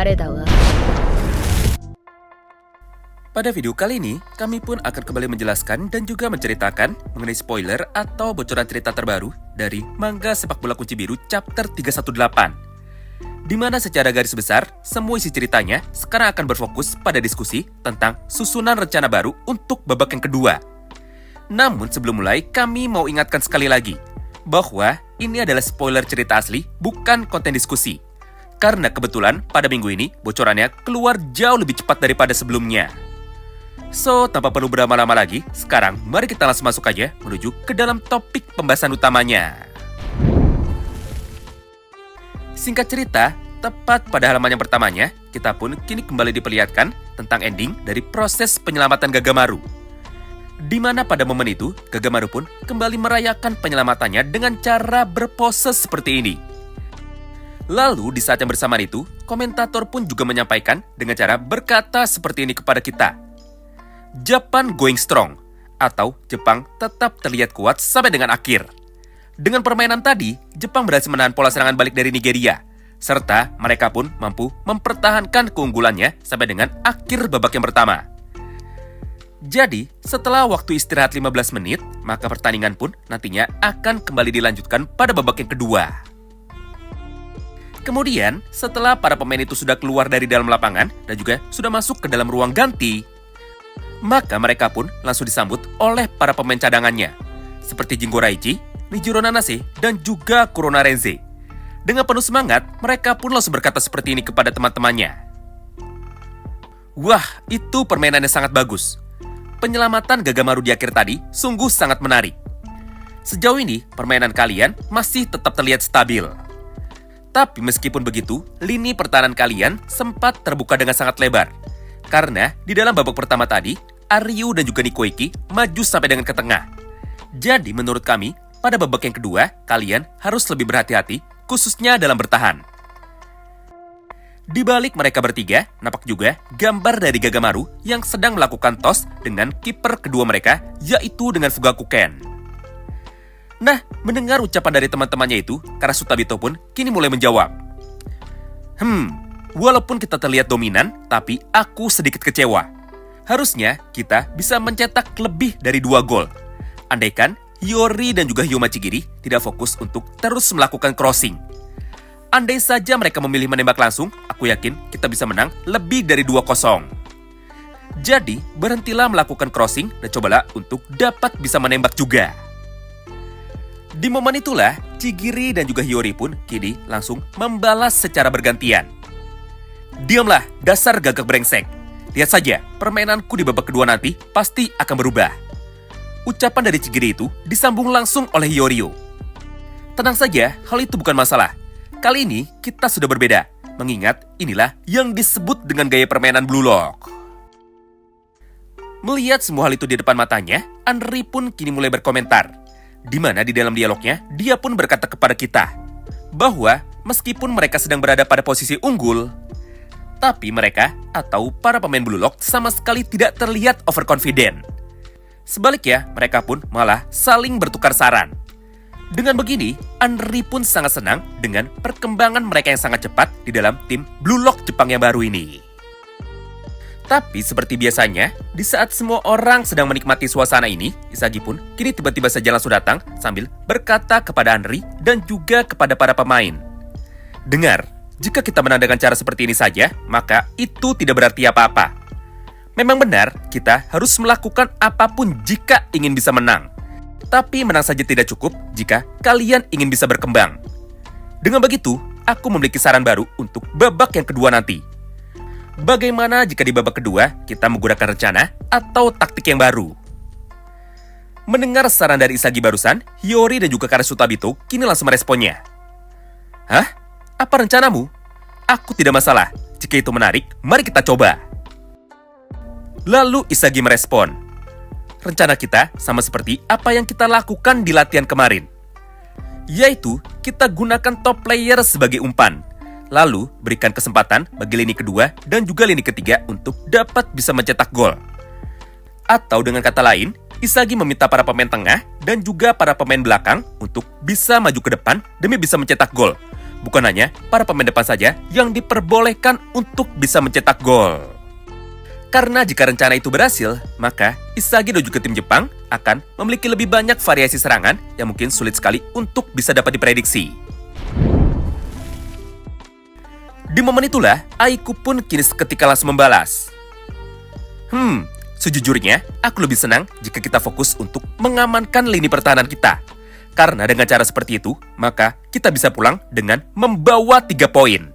誰だわ。 Pada video kali ini, kami pun akan kembali menjelaskan dan juga menceritakan mengenai spoiler atau bocoran cerita terbaru dari manga Sepak Bola Kunci Biru chapter 318. Di mana secara garis besar, semua isi ceritanya sekarang akan berfokus pada diskusi tentang susunan rencana baru untuk babak yang kedua. Namun sebelum mulai, kami mau ingatkan sekali lagi bahwa ini adalah spoiler cerita asli, bukan konten diskusi. Karena kebetulan pada minggu ini, bocorannya keluar jauh lebih cepat daripada sebelumnya. So, tanpa perlu berlama-lama lagi, sekarang mari kita langsung masuk aja menuju ke dalam topik pembahasan utamanya. Singkat cerita, tepat pada halaman yang pertamanya, kita pun kini kembali diperlihatkan tentang ending dari proses penyelamatan Gagamaru. Di mana pada momen itu, Gagamaru pun kembali merayakan penyelamatannya dengan cara berpose seperti ini. Lalu, di saat yang bersamaan itu, komentator pun juga menyampaikan dengan cara berkata seperti ini kepada kita. Japan going strong, atau Jepang tetap terlihat kuat sampai dengan akhir. Dengan permainan tadi, Jepang berhasil menahan pola serangan balik dari Nigeria, serta mereka pun mampu mempertahankan keunggulannya sampai dengan akhir babak yang pertama. Jadi, setelah waktu istirahat 15 menit, maka pertandingan pun nantinya akan kembali dilanjutkan pada babak yang kedua. Kemudian, setelah para pemain itu sudah keluar dari dalam lapangan dan juga sudah masuk ke dalam ruang ganti, maka mereka pun langsung disambut oleh para pemain cadangannya, seperti Jingo Raichi, Nijiro Nanase, dan juga Kurona Renze. Dengan penuh semangat, mereka pun langsung berkata seperti ini kepada teman-temannya. Wah, itu permainannya sangat bagus. Penyelamatan Gagamaru di akhir tadi sungguh sangat menarik. Sejauh ini, permainan kalian masih tetap terlihat stabil. Tapi meskipun begitu, lini pertahanan kalian sempat terbuka dengan sangat lebar. Karena di dalam babak pertama tadi, Aryu dan juga Nikoiki maju sampai dengan ke tengah. Jadi menurut kami, pada babak yang kedua, kalian harus lebih berhati-hati, khususnya dalam bertahan. Di balik mereka bertiga, nampak juga gambar dari Gagamaru yang sedang melakukan toss dengan kiper kedua mereka, yaitu dengan Fugaku Ken. Nah, mendengar ucapan dari teman-temannya itu, Karasutabito pun kini mulai menjawab. Walaupun kita terlihat dominan, tapi aku sedikit kecewa. Harusnya kita bisa mencetak lebih dari 2 gol. Andaikan Hiyori dan juga Hyoma Chigiri tidak fokus untuk terus melakukan crossing. Andai saja mereka memilih menembak langsung, aku yakin kita bisa menang lebih dari 2-0. Jadi, berhentilah melakukan crossing dan cobalah untuk dapat bisa menembak juga. Di momen itulah, Chigiri dan juga Hiyori pun kini langsung membalas secara bergantian. Diamlah, dasar gagak brengsek. Lihat saja, permainanku di babak kedua nanti pasti akan berubah. Ucapan dari Chigiri itu disambung langsung oleh Hiyori. Tenang saja, hal itu bukan masalah. Kali ini kita sudah berbeda, mengingat inilah yang disebut dengan gaya permainan Blue Lock. Melihat semua hal itu di depan matanya, Andri pun kini mulai berkomentar. Di mana di dalam dialognya, dia pun berkata kepada kita bahwa meskipun mereka sedang berada pada posisi unggul, tapi mereka atau para pemain Blue Lock sama sekali tidak terlihat overconfident. Sebaliknya, mereka pun malah saling bertukar saran. Dengan begini, Andri pun sangat senang dengan perkembangan mereka yang sangat cepat di dalam tim Blue Lock Jepang yang baru ini. Tapi seperti biasanya, di saat semua orang sedang menikmati suasana ini, Isagi pun kini tiba-tiba saja langsung datang sambil berkata kepada Andri dan juga kepada para pemain. Dengar, jika kita menang dengan cara seperti ini saja, maka itu tidak berarti apa-apa. Memang benar, kita harus melakukan apapun jika ingin bisa menang. Tapi menang saja tidak cukup jika kalian ingin bisa berkembang. Dengan begitu, aku memiliki saran baru untuk babak yang kedua nanti. Bagaimana jika di babak kedua kita menggunakan rencana atau taktik yang baru? Mendengar saran dari Isagi barusan, Hiyori dan juga Karasutabito kini langsung meresponnya. Hah? Apa rencanamu? Aku tidak masalah. Jika itu menarik, mari kita coba. Lalu Isagi merespon. Rencana kita sama seperti apa yang kita lakukan di latihan kemarin. Yaitu, kita gunakan top player sebagai umpan. Lalu, berikan kesempatan bagi lini kedua dan juga lini ketiga untuk dapat bisa mencetak gol. Atau dengan kata lain, Isagi meminta para pemain tengah dan juga para pemain belakang untuk bisa maju ke depan demi bisa mencetak gol. bukan hanya para pemain depan saja yang diperbolehkan untuk bisa mencetak gol. Karena jika rencana itu berhasil, maka Isagi dan juga tim Jepang akan memiliki lebih banyak variasi serangan yang mungkin sulit sekali untuk bisa dapat diprediksi. Di momen itulah, Aiku pun kini seketika langsung membalas. Sejujurnya, aku lebih senang jika kita fokus untuk mengamankan lini pertahanan kita. Karena dengan cara seperti itu, maka kita bisa pulang dengan membawa 3 poin.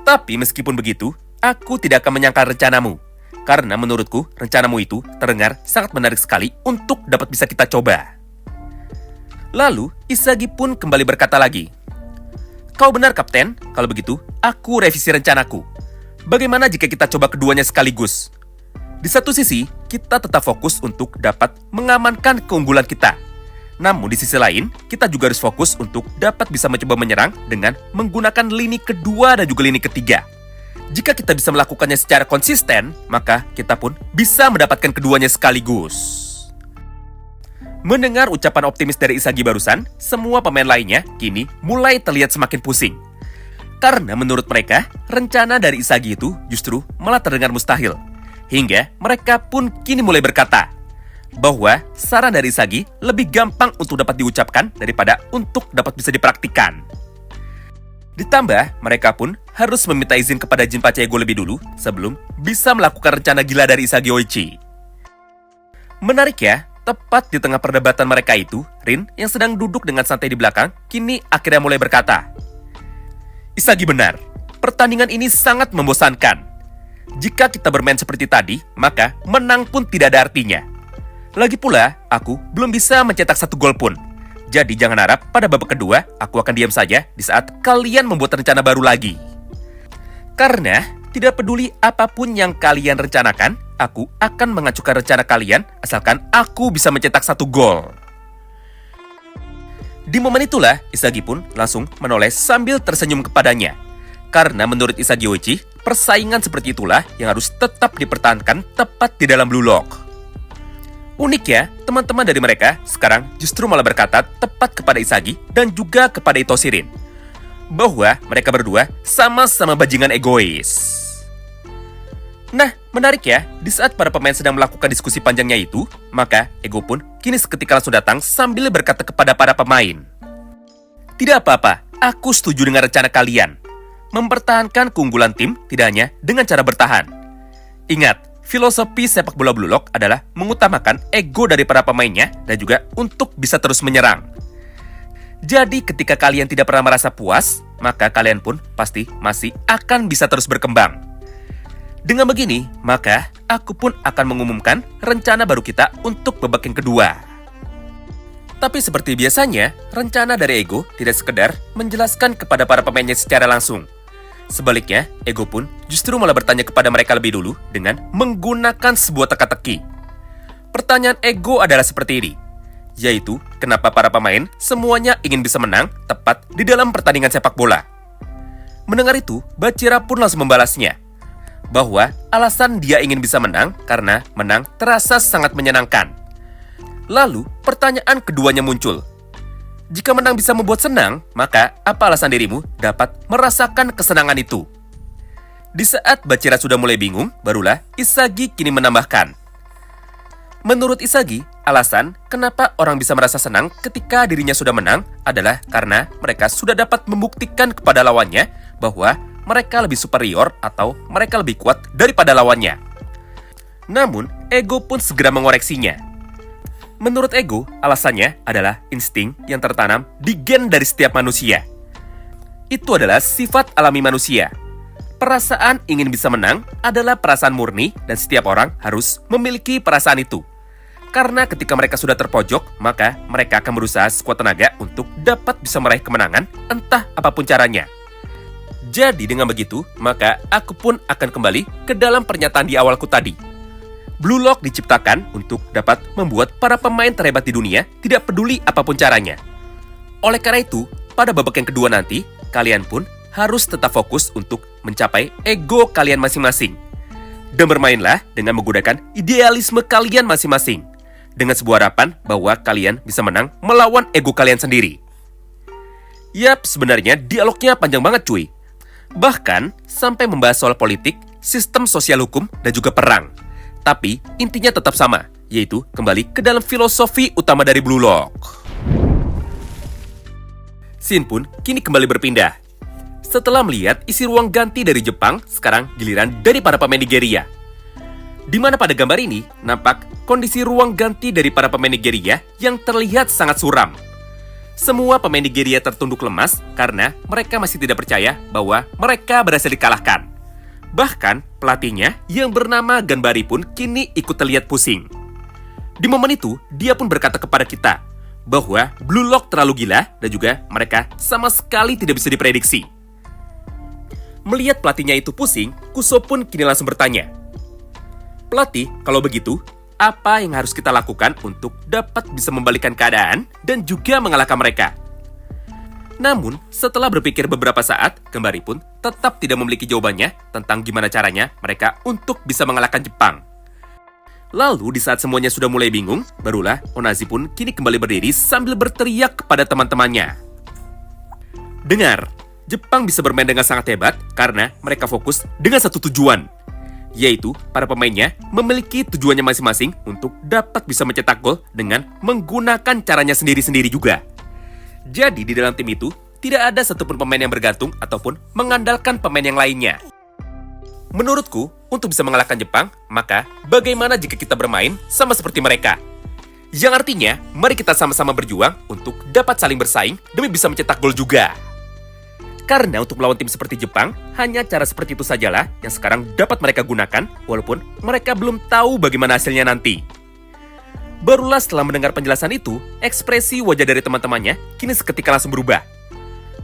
Tapi meskipun begitu, aku tidak akan menyangkal rencanamu. Karena menurutku, rencanamu itu terdengar sangat menarik sekali untuk dapat bisa kita coba. Lalu, Isagi pun kembali berkata lagi, "Kau benar, Kapten. Kalau begitu, aku revisi rencanaku. Bagaimana jika kita coba keduanya sekaligus? Di satu sisi, kita tetap fokus untuk dapat mengamankan keunggulan kita. Namun di sisi lain, kita juga harus fokus untuk dapat bisa mencoba menyerang dengan menggunakan lini kedua dan juga lini ketiga. Jika kita bisa melakukannya secara konsisten, maka kita pun bisa mendapatkan keduanya sekaligus." Mendengar ucapan optimis dari Isagi barusan, semua pemain lainnya kini mulai terlihat semakin pusing. Karena menurut mereka, rencana dari Isagi itu justru malah terdengar mustahil. Hingga mereka pun kini mulai berkata bahwa saran dari Isagi lebih gampang untuk dapat diucapkan daripada untuk dapat bisa dipraktikkan. Ditambah, mereka pun harus meminta izin kepada Jinpachi Ego lebih dulu sebelum bisa melakukan rencana gila dari Isagi Oichi. Menarik ya, tepat di tengah perdebatan mereka itu, Rin yang sedang duduk dengan santai di belakang, kini akhirnya mulai berkata, "Isagi benar, pertandingan ini sangat membosankan. Jika kita bermain seperti tadi, maka menang pun tidak ada artinya. Lagi pula, aku belum bisa mencetak 1 gol pun. Jadi jangan harap pada babak kedua, aku akan diam saja di saat kalian membuat rencana baru lagi. Karena tidak peduli apapun yang kalian rencanakan, aku akan mengacukan rencana kalian asalkan aku bisa mencetak 1 gol." Di momen itulah, Isagi pun langsung menoleh sambil tersenyum kepadanya. Karena menurut Isagi Oichi, persaingan seperti itulah yang harus tetap dipertahankan tepat di dalam Blue Lock. Unik ya, teman-teman dari mereka sekarang justru malah berkata tepat kepada Isagi dan juga kepada Ito Shirin bahwa mereka berdua sama-sama bajingan egois. Nah, menarik ya, di saat para pemain sedang melakukan diskusi panjangnya itu, maka Ego pun kini seketika langsung datang sambil berkata kepada para pemain, "Tidak apa-apa, aku setuju dengan rencana kalian. Mempertahankan keunggulan tim tidak hanya dengan cara bertahan. Ingat, filosofi sepak bola Blue Lock adalah mengutamakan ego dari para pemainnya dan juga untuk bisa terus menyerang. Jadi ketika kalian tidak pernah merasa puas, maka kalian pun pasti masih akan bisa terus berkembang. Dengan begini, maka aku pun akan mengumumkan rencana baru kita untuk babak yang kedua." Tapi seperti biasanya, rencana dari Ego tidak sekedar menjelaskan kepada para pemainnya secara langsung. Sebaliknya, Ego pun justru malah bertanya kepada mereka lebih dulu dengan menggunakan sebuah teka-teki. Pertanyaan Ego adalah seperti ini, yaitu kenapa para pemain semuanya ingin bisa menang tepat di dalam pertandingan sepak bola. Mendengar itu, Bachira pun langsung membalasnya, bahwa alasan dia ingin bisa menang karena menang terasa sangat menyenangkan. Lalu, pertanyaan keduanya muncul. Jika menang bisa membuat senang, maka apa alasan dirimu dapat merasakan kesenangan itu? Di saat Bachira sudah mulai bingung, barulah Isagi kini menambahkan. Menurut Isagi, alasan kenapa orang bisa merasa senang ketika dirinya sudah menang adalah karena mereka sudah dapat membuktikan kepada lawannya bahwa mereka lebih superior atau mereka lebih kuat daripada lawannya. Namun, Ego pun segera mengoreksinya. Menurut Ego, alasannya adalah insting yang tertanam di gen dari setiap manusia. Itu adalah sifat alami manusia. Perasaan ingin bisa menang adalah perasaan murni dan setiap orang harus memiliki perasaan itu. Karena ketika mereka sudah terpojok, maka mereka akan berusaha sekuat tenaga untuk dapat bisa meraih kemenangan entah apapun caranya. Jadi dengan begitu, maka aku pun akan kembali ke dalam pernyataan di awalku tadi. Blue Lock diciptakan untuk dapat membuat para pemain terhebat di dunia tidak peduli apapun caranya. Oleh karena itu, pada babak yang kedua nanti, kalian pun harus tetap fokus untuk mencapai ego kalian masing-masing. Dan bermainlah dengan menggunakan idealisme kalian masing-masing, dengan sebuah harapan bahwa kalian bisa menang melawan ego kalian sendiri. Yap, sebenarnya dialognya panjang banget cuy. Bahkan sampai membahas soal politik, sistem sosial hukum, dan juga perang. Tapi intinya tetap sama, yaitu kembali ke dalam filosofi utama dari Blue Lock. Scene pun kini kembali berpindah. Setelah melihat isi ruang ganti dari Jepang, sekarang giliran dari para pemain Nigeria. Di mana pada gambar ini nampak kondisi ruang ganti dari para pemain Nigeria yang terlihat sangat suram. Semua pemain Nigeria tertunduk lemas karena mereka masih tidak percaya bahwa mereka berhasil dikalahkan. Bahkan pelatihnya yang bernama Ganbari pun kini ikut terlihat pusing. Di momen itu, dia pun berkata kepada kita bahwa Blue Lock terlalu gila dan juga mereka sama sekali tidak bisa diprediksi. Melihat pelatihnya itu pusing, Kuso pun kini langsung bertanya, "Pelatih, kalau begitu, apa yang harus kita lakukan untuk dapat bisa membalikkan keadaan dan juga mengalahkan mereka?" Namun, setelah berpikir beberapa saat, Ganbari pun tetap tidak memiliki jawabannya tentang gimana caranya mereka untuk bisa mengalahkan Jepang. Lalu, di saat semuanya sudah mulai bingung, barulah Onazi pun kini kembali berdiri sambil berteriak kepada teman-temannya. "Dengar, Jepang bisa bermain dengan sangat hebat karena mereka fokus dengan satu tujuan, yaitu para pemainnya memiliki tujuannya masing-masing untuk dapat bisa mencetak gol dengan menggunakan caranya sendiri-sendiri juga. Jadi di dalam tim itu, tidak ada satupun pemain yang bergantung ataupun mengandalkan pemain yang lainnya. Menurutku, untuk bisa mengalahkan Jepang, maka bagaimana jika kita bermain sama seperti mereka? Yang artinya, mari kita sama-sama berjuang untuk dapat saling bersaing demi bisa mencetak gol juga." Karena untuk melawan tim seperti Jepang, hanya cara seperti itu sajalah yang sekarang dapat mereka gunakan, walaupun mereka belum tahu bagaimana hasilnya nanti. Barulah setelah mendengar penjelasan itu, ekspresi wajah dari teman-temannya kini seketika langsung berubah.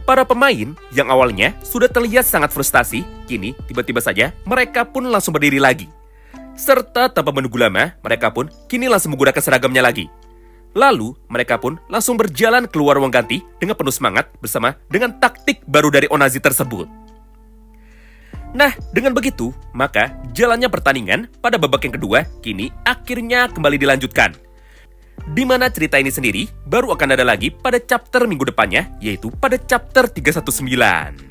Para pemain yang awalnya sudah terlihat sangat frustasi, kini tiba-tiba saja mereka pun langsung berdiri lagi. Serta tanpa menunggu lama, mereka pun kini langsung menggunakan seragamnya lagi. Lalu, mereka pun langsung berjalan keluar ruang ganti dengan penuh semangat bersama dengan taktik baru dari Onazi tersebut. Nah, dengan begitu, maka jalannya pertandingan pada babak yang kedua kini akhirnya kembali dilanjutkan. Di mana cerita ini sendiri baru akan ada lagi pada chapter minggu depannya, yaitu pada chapter 319.